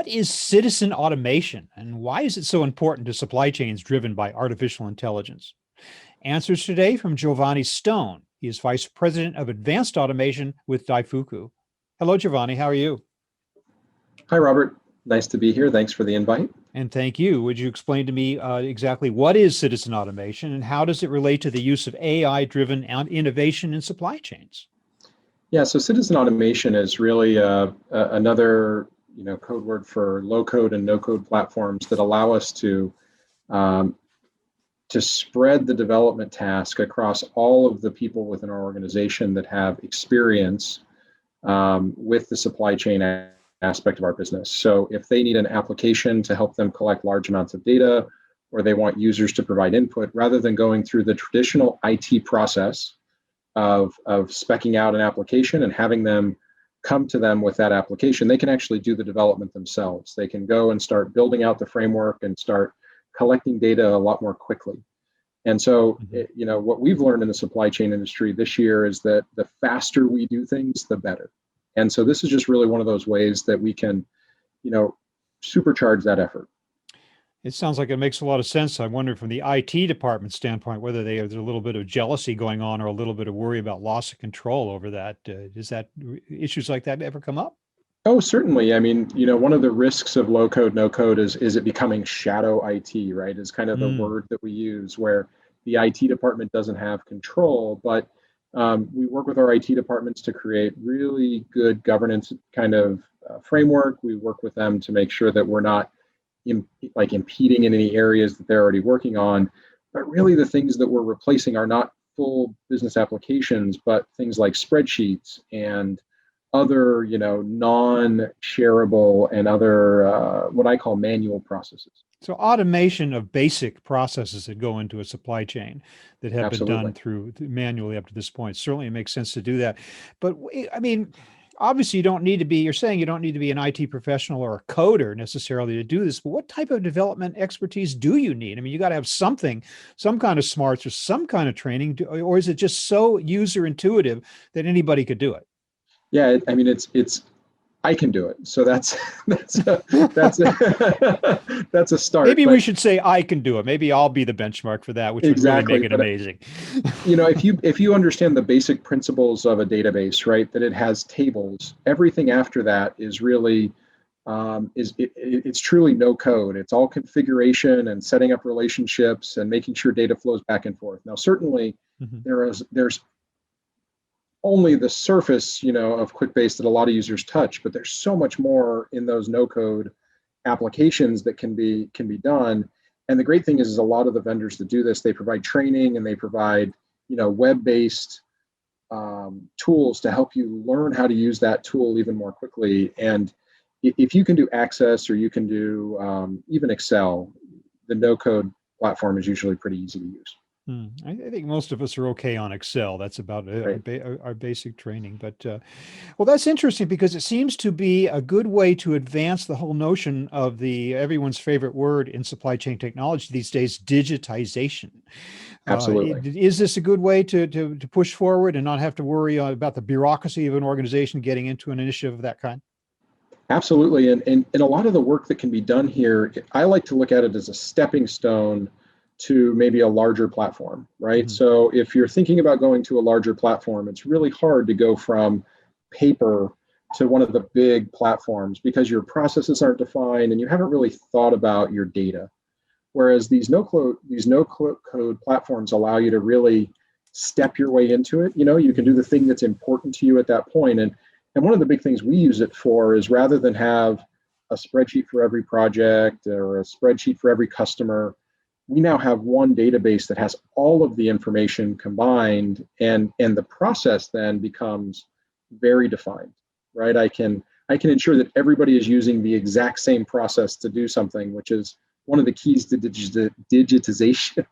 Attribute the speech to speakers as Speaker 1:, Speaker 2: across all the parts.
Speaker 1: What is citizen automation and why is it so important to supply chains driven by artificial intelligence? Answers today from Giovanni Stone. He is Vice President of Advanced Automation with Daifuku. Hello, Giovanni. How are you?
Speaker 2: Hi, Robert. Nice to be here. Thanks for the invite.
Speaker 1: And thank you. Would you explain to me exactly what is citizen automation and how does it relate to the use of AI-driven innovation in supply chains?
Speaker 2: Yeah, so citizen automation is really another code word for low code and no code platforms that allow us um, to spread the development task across all of the people within our organization that have experience with the supply chain aspect of our business. So if they need an application to help them collect large amounts of data, or they want users to provide input, rather than going through the traditional IT process of specking out an application and having them come to them with that application, they can actually do the development themselves. They can go and start building out the framework and start collecting data a lot more quickly. And so, what we've learned in the supply chain industry this year is that the faster we do things, the better. And so this is just really one of those ways that we can, supercharge that effort.
Speaker 1: It sounds like it makes a lot of sense. I wonder from the IT department standpoint, whether there's a little bit of jealousy going on or a little bit of worry about loss of control over that. Does that issues like that ever come up?
Speaker 2: Oh, certainly. I mean, one of the risks of low code, no code is it becoming shadow IT, right? Is kind of the
Speaker 1: Mm,
Speaker 2: word that we use where the IT department doesn't have control, but we work with our IT departments to create really good governance kind of framework. We work with them to make sure that we're not impeding in any areas that they're already working on. But really, the things that we're replacing are not full business applications, but things like spreadsheets and other, non-shareable and other what I call manual processes.
Speaker 1: So automation of basic processes that go into a supply chain that have been done
Speaker 2: Absolutely.
Speaker 1: through manually up to this point. Certainly it makes sense to do that. But I mean, obviously you don't need to be, you're saying you don't need to be an IT professional or a coder necessarily to do this, but what type of development expertise do you need? I mean, you got to have something, some kind of smarts or some kind of training, or is it just so user intuitive that anybody could do it?
Speaker 2: Yeah, I mean, it's I can do it. So that's that's a that's a start.
Speaker 1: Maybe we
Speaker 2: But
Speaker 1: should say I can do it. Maybe I'll be the benchmark for that, which would really make
Speaker 2: exactly.
Speaker 1: it
Speaker 2: But
Speaker 1: amazing.
Speaker 2: if you understand the basic principles of a database, right, that it has tables, everything after that is really it's truly no code. It's all configuration and setting up relationships and making sure data flows back and forth. Now, certainly
Speaker 1: Mhm.
Speaker 2: there's only the surface, of QuickBase that a lot of users touch, but there's so much more in those no code applications that can be done. And the great thing is a lot of the vendors that do this, they provide training and they provide, web-based tools to help you learn how to use that tool even more quickly. And if you can do Access or you can do even Excel, the no code platform is usually pretty easy to use.
Speaker 1: I think most of us are okay on Excel. That's about
Speaker 2: Right.
Speaker 1: our basic training. But well, that's interesting because it seems to be a good way to advance the whole notion of the everyone's favorite word in supply chain technology these days, digitization.
Speaker 2: Absolutely.
Speaker 1: Is this a good way to push forward and not have to worry about the bureaucracy of an organization getting into an initiative of that kind?
Speaker 2: Absolutely. And a lot of the work that can be done here, I like to look at it as a stepping stone to maybe a larger platform, right?
Speaker 1: Mhm.
Speaker 2: So if you're thinking about going to a larger platform, it's really hard to go from paper to one of the big platforms because your processes aren't defined and you haven't really thought about your data. Whereas these no code platforms allow you to really step your way into it. You can do the thing that's important to you at that point. And one of the big things we use it for is rather than have a spreadsheet for every project or a spreadsheet for every customer, we now have one database that has all of the information combined, and the process then becomes very defined, right? I can ensure that everybody is using the exact same process to do something, which is one of the keys to digitization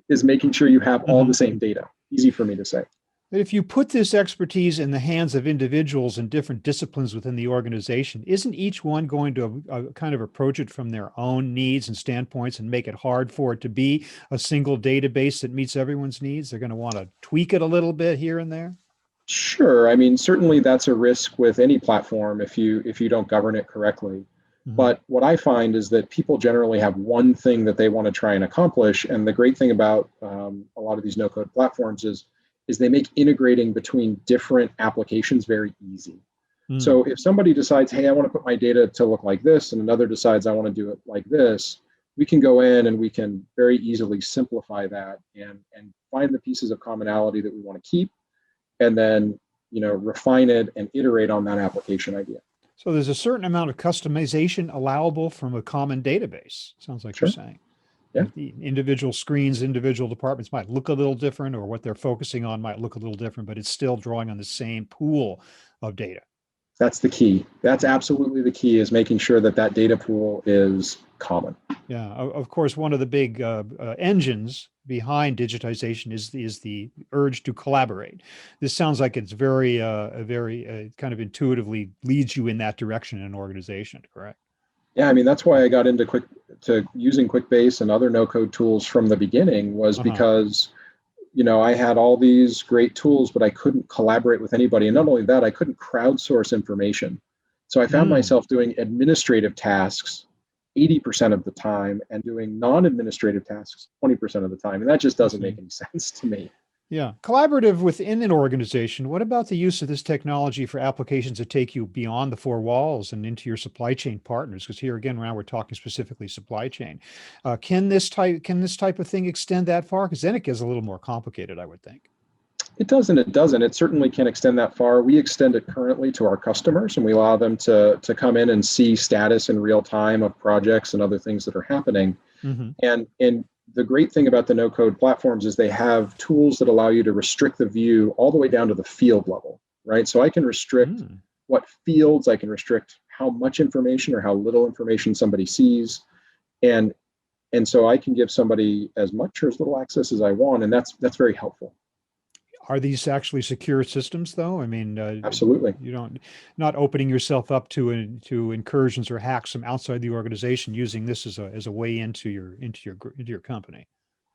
Speaker 2: is making sure you have all the
Speaker 1: Mhm.
Speaker 2: same data. Easy for me to say.
Speaker 1: If you put this expertise in the hands of individuals in different disciplines within the organization, isn't each one going to kind of approach it from their own needs and standpoints and make it hard for it to be a single database that meets everyone's needs? They're going to want to tweak it a little bit here and there.
Speaker 2: Sure. I mean, certainly that's a risk with any platform if you don't govern it correctly.
Speaker 1: Hmm.
Speaker 2: But what I find is that people generally have one thing that they want to try and accomplish. And the great thing about a lot of these no-code platforms is they make integrating between different applications very easy.
Speaker 1: Mm.
Speaker 2: So if somebody decides, hey, I want to put my data to look like this, and another decides I want to do it like this, we can go in and we can very easily simplify that and find the pieces of commonality that we want to keep, and then refine it and iterate on that application idea.
Speaker 1: So there's a certain amount of customization allowable from a common database. Sounds like you're
Speaker 2: Sure.
Speaker 1: saying.
Speaker 2: Yeah.
Speaker 1: The individual screens, individual departments might look a little different, or what they're focusing on might look a little different, but it's still drawing on the same pool of data.
Speaker 2: That's the key. That's absolutely the key, is making sure that that data pool is common.
Speaker 1: Yeah, of course, one of the big engines behind digitization is the urge to collaborate. This sounds like it's very kind of intuitively leads you in that direction in an organization, correct?
Speaker 2: Yeah, I mean, that's why I got into using QuickBase and other no-code tools from the beginning, was
Speaker 1: Uh-huh.
Speaker 2: because I had all these great tools, but I couldn't collaborate with anybody. And not only that, I couldn't crowdsource information. So I found
Speaker 1: Mm.
Speaker 2: myself doing administrative tasks 80% of the time and doing non-administrative tasks 20% of the time. And that just
Speaker 1: I
Speaker 2: doesn't make
Speaker 1: see.
Speaker 2: any sense to me.
Speaker 1: Yeah. Collaborative within an organization. What about the use of this technology for applications that take you beyond the four walls and into your supply chain partners? Because here again, now we're talking specifically supply chain. Can this type of thing extend that far? Because then it gets a little more complicated, I would think.
Speaker 2: It does and it doesn't. It certainly can extend that far. We extend it currently to our customers, and we allow them to come in and see status in real time of projects and other things that are happening.
Speaker 1: Hmm.
Speaker 2: And the great thing about the no code platforms is they have tools that allow you to restrict the view all the way down to the field level, right? So I can restrict
Speaker 1: Mm.
Speaker 2: what fields, I can restrict how much information or how little information somebody sees. And so I can give somebody as much or as little access as I want, and that's very helpful.
Speaker 1: Are these actually secure systems, though? I mean,
Speaker 2: Absolutely.
Speaker 1: you don't not opening yourself up to incursions or hacks from outside the organization using this as a way into your company.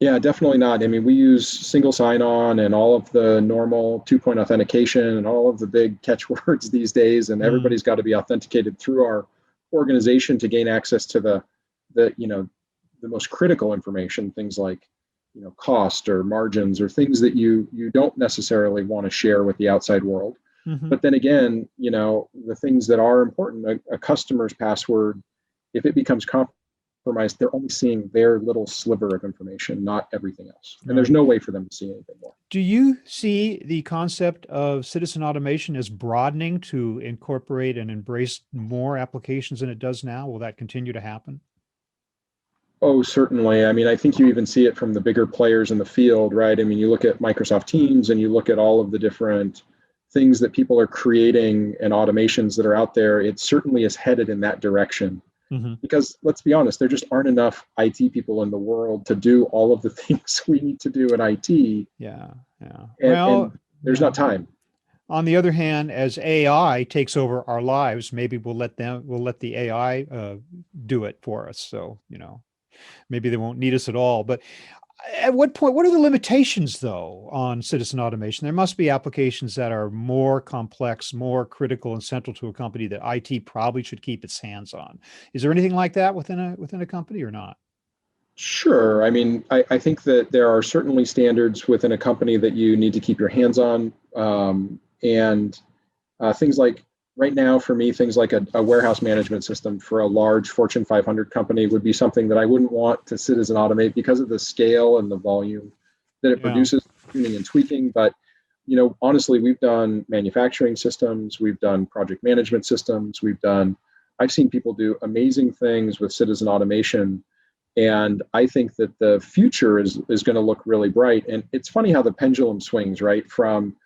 Speaker 2: Yeah, definitely not. I mean, we use single sign-on and all of the normal two-point authentication and all of the big catchwords these days, and
Speaker 1: Mm.
Speaker 2: everybody's got to be authenticated through our organization to gain access to the most critical information, things like cost or margins or things that you don't necessarily want to share with the outside world.
Speaker 1: Hmm.
Speaker 2: But then again, the things that are important, a customer's password, if it becomes compromised, they're only seeing their little sliver of information, not everything else. And there's
Speaker 1: Right.
Speaker 2: no way for them to see anything more.
Speaker 1: Do you see the concept of citizen automation as broadening to incorporate and embrace more applications than it does now? Will that continue to happen?
Speaker 2: Oh, certainly. I mean, I think you even see it from the bigger players in the field, right? I mean, you look at Microsoft Teams and you look at all of the different things that people are creating and automations that are out there. It certainly is headed in that direction.
Speaker 1: Hmm.
Speaker 2: Because let's be honest, there just aren't enough IT people in the world to do all of the things we need to do in IT,
Speaker 1: Yeah, yeah.
Speaker 2: and
Speaker 1: Well,
Speaker 2: there's
Speaker 1: yeah.
Speaker 2: not time.
Speaker 1: On the other hand, as AI takes over our lives, maybe we'll let the AI do it for us. So, maybe they won't need us at all. But at what point, what are the limitations though on citizen automation? There must be applications that are more complex, more critical and central to a company that IT probably should keep its hands on. Is there anything like that within a company or not?
Speaker 2: Sure. I mean, I think that there are certainly standards within a company that you need to keep your hands on. And things like right now, for me, things like a warehouse management system for a large Fortune 500 company would be something that I wouldn't want to citizen automate because of the scale and the volume that it
Speaker 1: Yeah.
Speaker 2: produces, tuning and tweaking. But honestly, we've done manufacturing systems, we've done project management systems, I've seen people do amazing things with citizen automation, and I think that the future is going to look really bright. And it's funny how the pendulum swings, right? From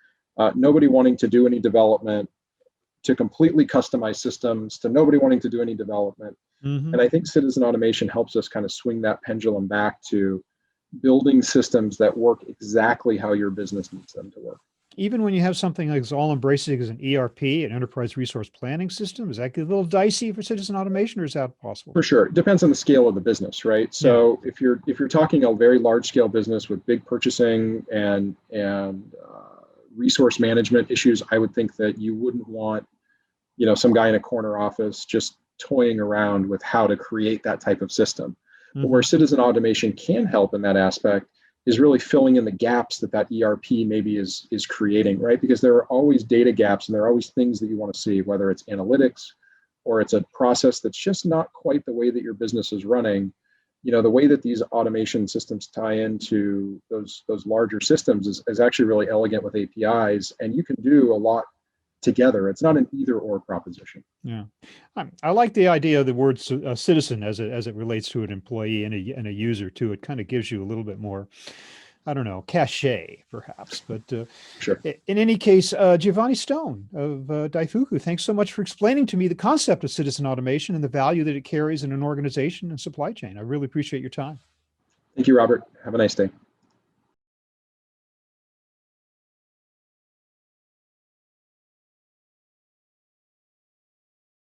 Speaker 2: nobody wanting to do any development to completely customized systems to nobody wanting to do any development.
Speaker 1: Hmm.
Speaker 2: And I think citizen automation helps us kind of swing that pendulum back to building systems that work exactly how your business needs them to work.
Speaker 1: Even when you have something like as all embracing as an ERP, an enterprise resource planning system, is that get a little dicey for citizen automation, or is that possible?
Speaker 2: For sure, it depends on the scale of the business, right?
Speaker 1: Yeah.
Speaker 2: So if you're talking a very large scale business with big purchasing and resource management issues, I would think that you wouldn't want some guy in a corner office just toying around with how to create that type of system. But where
Speaker 1: Mhm.
Speaker 2: citizen automation can help in that aspect is really filling in the gaps that that ERP maybe is creating, right? Because there are always data gaps and there are always things that you want to see, whether it's analytics or it's a process that's just not quite the way that your business is running. The way that these automation systems tie into those larger systems is actually really elegant with APIs, and you can do a lot together. It's not an either or proposition.
Speaker 1: Yeah, I like the idea of the word citizen as it relates to an employee and a user too. It kind of gives you a little bit more, I don't know, cachet perhaps. But
Speaker 2: Sure.
Speaker 1: in any case, Giovanni Stone of Daifuku, thanks so much for explaining to me the concept of citizen automation and the value that it carries in an organization and supply chain. I really appreciate your time.
Speaker 2: Thank you, Robert. Have a nice day.